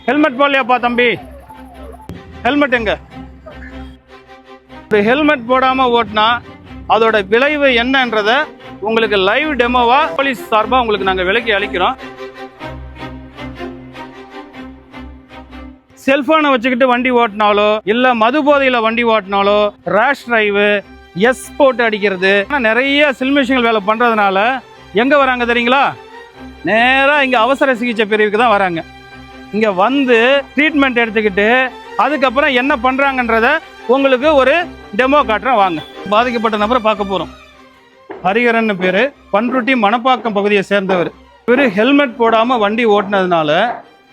Helmet போடலையாப்பா தம்பி? Helmet எங்க? Helmet போடாம ஓட்டினா அதோட விளைவு என்னன்றத உங்களுக்கு லைவ் டெமோவா போலீஸ் சார்பா உங்களுக்கு நாங்க விலக்கி அளிக்கிறோம். செல்போனை வச்சுக்கிட்டு வண்டி ஓட்டினாலோ இல்ல மது போதையில வண்டி ஓட்டினாலோ ரேஷ் டிரைவு, எஸ் போட்டு அடிக்கிறது, நிறைய சில்மிஷங்கள் வேலை பண்றதுனால எங்க வராங்க தெரியுங்களா? நேரா இங்க அவசர சிகிச்சை பிரிவுக்கு தான் வராங்க. இங்க வந்து ட்ரீட்மெண்ட் எடுத்துக்கிட்டு அதுக்கப்புறம் என்ன பண்றாங்கன்றத உங்களுக்கு ஒரு டெமோ காட்டுறேன் வாங்க. பாதிக்கப்பட்ட நபரை பார்க்க போறோம். ஹரிஹரன் பேரு, பன்ருட்டி மணப்பாக்கம் பகுதியை சேர்ந்தவர். இவர் ஹெல்மெட் போடாம வண்டி ஓட்டினதுனால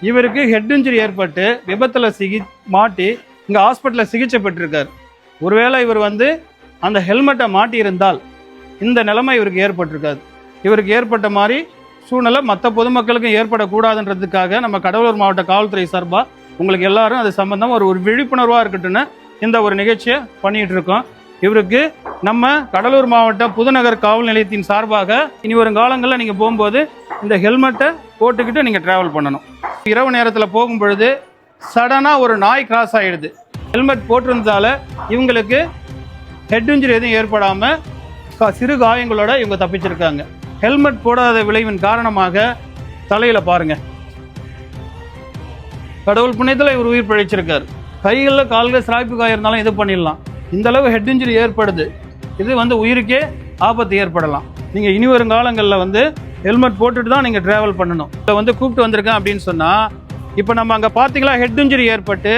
இவருக்கு ஹெட் இன்ஜுரி ஏற்பட்டு விபத்துல மாட்டி இங்க ஹாஸ்பிட்டல்ல சிகிச்சை பெற்றிருக்காரு. ஒருவேளை இவர் வந்து அந்த ஹெல்மெட்டை மாட்டி இருந்தால் இந்த நிலைமை இவருக்கு ஏற்பட்டிருக்காது. இவருக்கு ஏற்பட்ட மாதிரி சூழ்நிலை மற்ற பொதுமக்களுக்கும் ஏற்படக்கூடாதுன்றதுக்காக நம்ம கடலூர் மாவட்ட காவல்துறை சார்பாக உங்களுக்கு எல்லாரும் அது சம்பந்தம் ஒரு விழிப்புணர்வாக இருக்கட்டும்னு இந்த ஒரு நிகழ்ச்சியை பண்ணிட்டு இருக்கோம். இவருக்கு நம்ம கடலூர் மாவட்ட புதுநகர் காவல் நிலையத்தின் சார்பாக இனி வரும் காலங்களில் நீங்கள் போகும்போது இந்த ஹெல்மெட்டை போட்டுக்கிட்டு நீங்கள் ட்ராவல் பண்ணணும். இரவு நேரத்தில் போகும் பொழுது சடனாக ஒரு நாய் கிராஸ் ஆகிடுது. ஹெல்மெட் போட்டிருந்ததால இவங்களுக்கு ஹெட் இன்ஜுரி எதுவும் ஏற்படாமல் சிறு காயங்களோட இவங்க தப்பிச்சிருக்காங்க. ஹெல்மெட் போடாத விளைவின் காரணமாக தலையில் பாருங்க, கடவுள் புண்ணியத்தில் இவர் உயிர் பிழைச்சிருக்காரு. கைகளில் கால்கள் சிராய்ப்பு காயம் இருந்தாலும் இது பண்ணிடலாம். இந்த அளவு ஹெட் இன்ஜுரி ஏற்படுது. இது வந்து உயிருக்கே ஆபத்து ஏற்படலாம். நீங்கள் இனி வரும் காலங்களில் வந்து ஹெல்மெட் போட்டுட்டு தான் நீங்கள் ட்ராவல் பண்ணணும். இப்போ வந்து கூப்பிட்டு வந்திருக்கேன் அப்படின்னு சொன்னால், இப்போ நம்ம அங்கே பார்த்தீங்களா ஹெட் இன்ஜுரி ஏற்பட்டு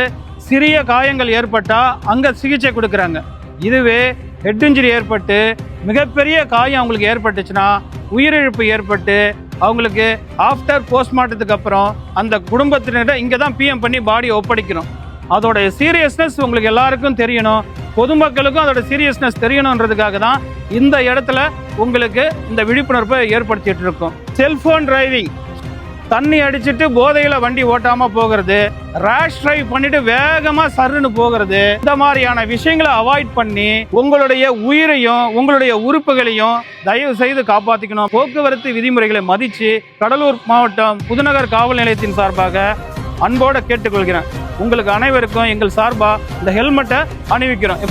சிறிய காயங்கள் ஏற்பட்டால் அங்கே சிகிச்சை கொடுக்குறாங்க. இதுவே ஹெட் இன்ஜுரி ஏற்பட்டு மிகப்பெரிய காயம் அவங்களுக்கு ஏற்பட்டுச்சுன்னா, உயிரிழப்பு ஏற்பட்டு அவங்களுக்கு ஆஃப்டர் போஸ்ட்மார்ட்டத்துக்கு அப்புறம் அந்த குடும்பத்தினர்கிட்ட இங்கே தான் பிஎம் பண்ணி பாடியை ஒப்படைக்கணும். அதோட சீரியஸ்னஸ் உங்களுக்கு எல்லாருக்கும் தெரியணும், பொதுமக்களுக்கும் அதோட சீரியஸ்னஸ் தெரியணுன்றதுக்காக தான் இந்த இடத்துல உங்களுக்கு இந்த விழிப்புணர்வை ஏற்படுத்திட்டு இருக்கோம். செல்போன் டிரைவிங், தண்ணி அடிச்சுட்டு போதையில வண்டி ஓட்டாம போகிறது, ரேஷ் டிரைவ் பண்ணிட்டு வேகமா சர்ன்னு போகிறது, இந்த மாதிரியான விஷயங்களை அவாய்ட் பண்ணி உங்களுடைய உயிரையும் உங்களுடைய உறுப்புகளையும் தயவு செய்து காப்பாற்றிக்கணும். போக்குவரத்து விதிமுறைகளை மதிச்சு கடலூர் மாவட்டம் புதுநகர் காவல் நிலையத்தின் சார்பாக அன்போடு கேட்டுக்கொள்கிறேன். உங்களுக்கு அனைவருக்கும் எங்கள் சார்பாக இந்த ஹெல்மெட்டை அணிவிக்கிறோம்.